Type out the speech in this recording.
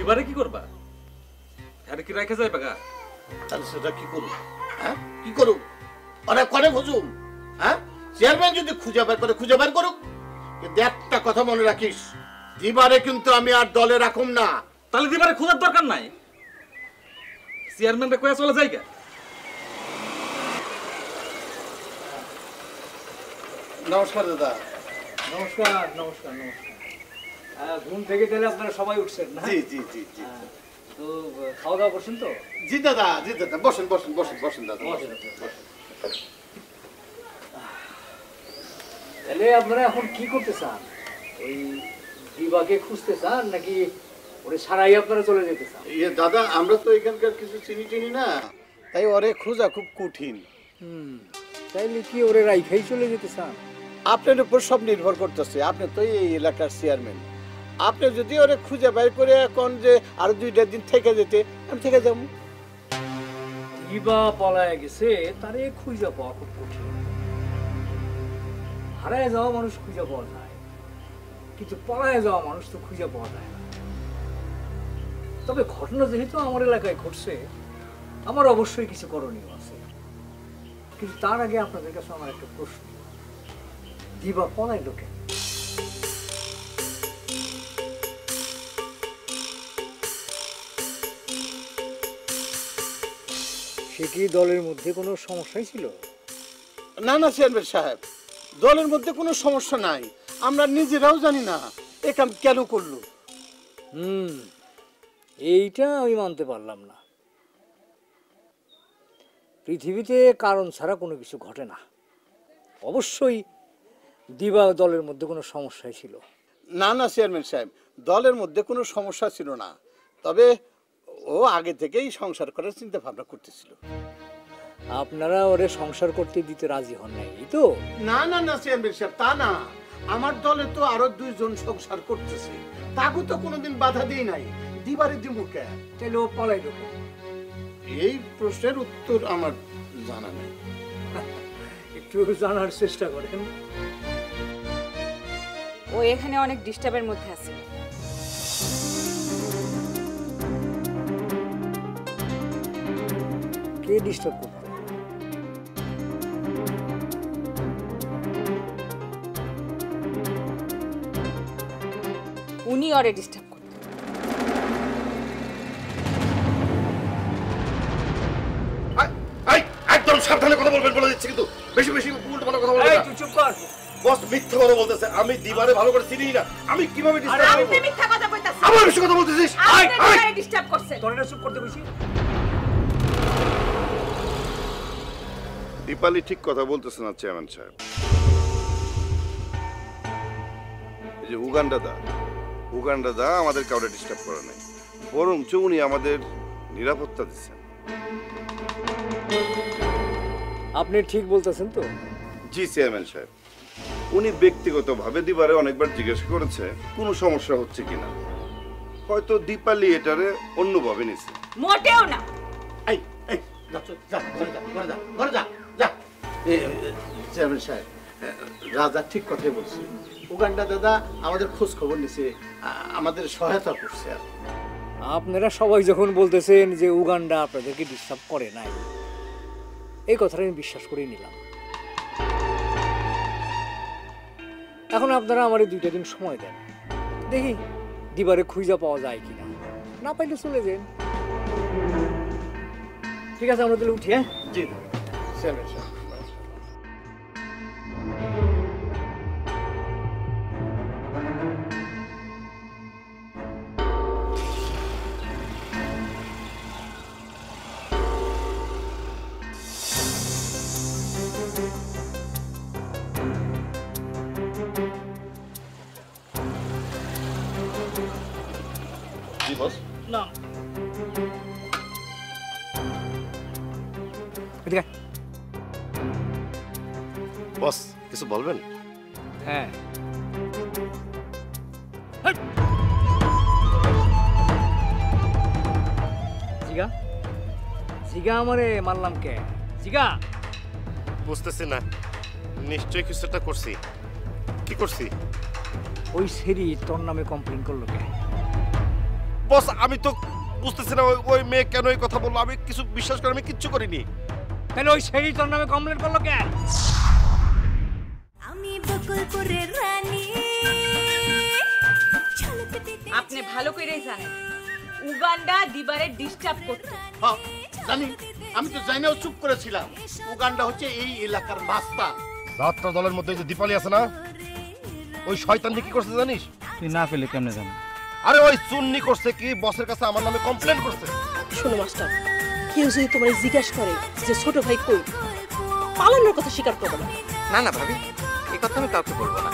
দিবারে কি করবা? আরে কি রাখা যায় বাগা? তাহলে সেটা কি করুন? হ্যাঁ কি করুন? অনেক করে খুঁজুন। হ্যাঁ চেয়ারম্যান যদি খুঁজে বের করে খুঁজে বের করুক, কিন্তু একটা কথা মনে রাখিস, দিবারে কিন্তু আমি আর দলে রাখুম না। তাহলে দিবারে খোঁজার দরকার নাই, চেয়ারম্যানরা কয়ে চলে যাইগা। নমস্কার দাদা। নমস্কার নমস্কার নমস্কার। ঘুম থেকে তাহলে আপনারা সবাই উঠছেন না? জি জি জি জি। তো খাওয়া দাওয়া করছেন তো? জি দাদা, জি দাদা, বসেন বসেন বসেন বসেন দাদা। তাহলে আপনারা এখন কি করতে চান? ওই দিবাকে খুঁজতে চান নাকি ওরে সারাই আপনারা চলে যেতে চান? ইয়ে দাদা, আমরা তো এখানকার কিছু চিনি না, তাই ওরে খোঁজা খুব কঠিন। তাইলে কি ওরে রাইখাই চলে যেতে চান? আপনার উপর সব নির্ভর করতেছে। আপনি তো এই এলাকার চেয়ারম্যান, আপনি যদি ওরে খুঁজে বের করে এখন যে আরো 2টা দিন থেকে যেতে, আমি থেকে যাব। দিবা পলায় গেছে, তারে খুঁজে পাওয়া খুব কঠিন। হারায় যাওয়া মানুষ খুঁজে পাওয়া যায়, কিন্তু পলায় যাওয়া মানুষ তো খুঁজে পাওয়া যায় না। তবে ঘটনা যেহেতু আমার এলাকায় ঘটছে, আমার অবশ্যই কিছু করণীয় আছে। কিন্তু তার আগে আপনাদের কাছে আমার একটা প্রশ্ন, দিবা পলায় লোকে? সে কি দলের মধ্যে কোনো সমস্যাই ছিল? না না চেয়ারম্যান সাহেব, দলের মধ্যে কোনো সমস্যা নাই। আমরা নিজেরাও জানি না এ কাম কেন করলো। এইটা আমি মানতে পারলাম না। পৃথিবীতে কারণ ছাড়া কোনো কিছু ঘটে না। অবশ্যই দিবা দলের মধ্যে কোনো সমস্যাই ছিল। না না চেয়ারম্যান সাহেব, দলের মধ্যে কোনো সমস্যা ছিল না, তবে ও আগে থেকেই সংসার করার চিন্তা ভাবনা করতেছিল। আপনারা ওরে সংসার করতে দিতে রাজি হন নাই, এই তো? না না না চেয়ারম্যান সাহেব, তা না। আমার দলে তো আরো 2 জন সংসার করতেছে, তাকে তো কোনোদিন বাধা দিই নাই। দিবারে দিমুকে তাহলে ও পলাইলো কেন? এই প্রশ্নের উত্তর আমার জানা নেই। একটু জানার চেষ্টা করেন। ও এখানে অনেক ডিস্টার্বের মধ্যে আছে। কে ডিস্টার্ব করতে? উনি ওরে ডিস্টার্ব করতে। একদম সাবধানে কথা বলবেন বলে দিচ্ছি, কিন্তু বেশি বেশি উল্টোপাল্টা কথা বলবেন না। তুই চুপ কর। বস মিথ্যা কথা বলতেছে। আমি দিবারে ভালো করে চিনি না, আমি কিভাবে ডিস্টার্ব করব? আপনি মিথ্যা কথা কইতাছেন। আবার বেশি কথা বলতেছিস। আপনি দিবারে ডিস্টার্ব করছেন। তোরা চুপ করতে বসি। দীপালি ঠিক কথা বলতেছে না চেয়ারম্যান সাহেব। এই যে উগান্ডা দা আমাদের কাউরে ডিস্টার্ব করে নাই, বরঞ্চ উনি আমাদের নিরাপত্তা দিচ্ছেন। আপনি ঠিক বলতেছেন তো? জি চেয়ারম্যান সাহেব, উনি ব্যক্তিগতভাবে দিবারে অনেকবার জিজ্ঞেস করেছে কোনো সমস্যা হচ্ছে কিনা। হয়তো দীপালি এটারে অন্যভাবে নিছে। মোটেও না। এই এই যা যা ঘরে যা ঘরে যা ঘরে যা যা। চেয়ারম্যান সাহেব, রাজা ঠিক কথাই বলছে। উগান্ডা দাদা আমাদের খোঁজ খবর নিছে, আমাদের সহায়তা করছে। আর আপনারা সবাই যখন বলতেছেন যে উগান্ডা আপনাদেরকে ডিস্টার্ব করে নাই, এই কথাটা আমি বিশ্বাস করেই নিলাম। এখন আপনারা আমার 2টা দিন সময় দেন, দেখি দিবারে খুঁজা পাওয়া যায় কিনা। না পাইলে চলে যান। ঠিক আছে, আমরা তাহলে উঠি। হ্যাঁ জি চেয়ারম্যান সাহেব। জি বস। না এদিকে। বস কিছু বলবেন? হ্যাঁ, জিগা জিগা আমারে মারলাম কে? জিগা। বুঝতেছি না, নিশ্চয়ই কিছু একটা করছি। কি করছি? ওই সেরি তোর নামে কমপ্লেন করলো কে? বস আমি তো বুঝতেছি না ওই মেয়ে কেন এই কথা বললো। আমি কিছু বিশ্বাস করে আমি কিচ্ছু করিনি। তাহলে ওই সেই তোর নামে কমপ্লেন করলো কেন? আমি বকুলপুরের রানী। আপনি ভালো করেই জানেন উগান্ডা দিবারে ডিস্টার্ব করতে। হ্যাঁ জানি, আমি তো জানি না, চুপ করেছিলাম। উগান্ডা হচ্ছে এই এলাকার মাস্তান। যাত্রা দলের মধ্যে যে দীপালি আছে না, ওই শয়তান কি করছে জানিস? তুই না পেলে কেমনে জানি? আরে ওই চুন্নি করছে কি, বসের কাছে আমার নামে কমপ্লেন করছে। শোনো মাস্টার, কেউ যদি তোমার জিজ্ঞাসা করে যে ছোট ভাই কই, পালানোর কথা স্বীকার করবে না। না না ভাবি, এই কথা আমি কাউকে বলবো না।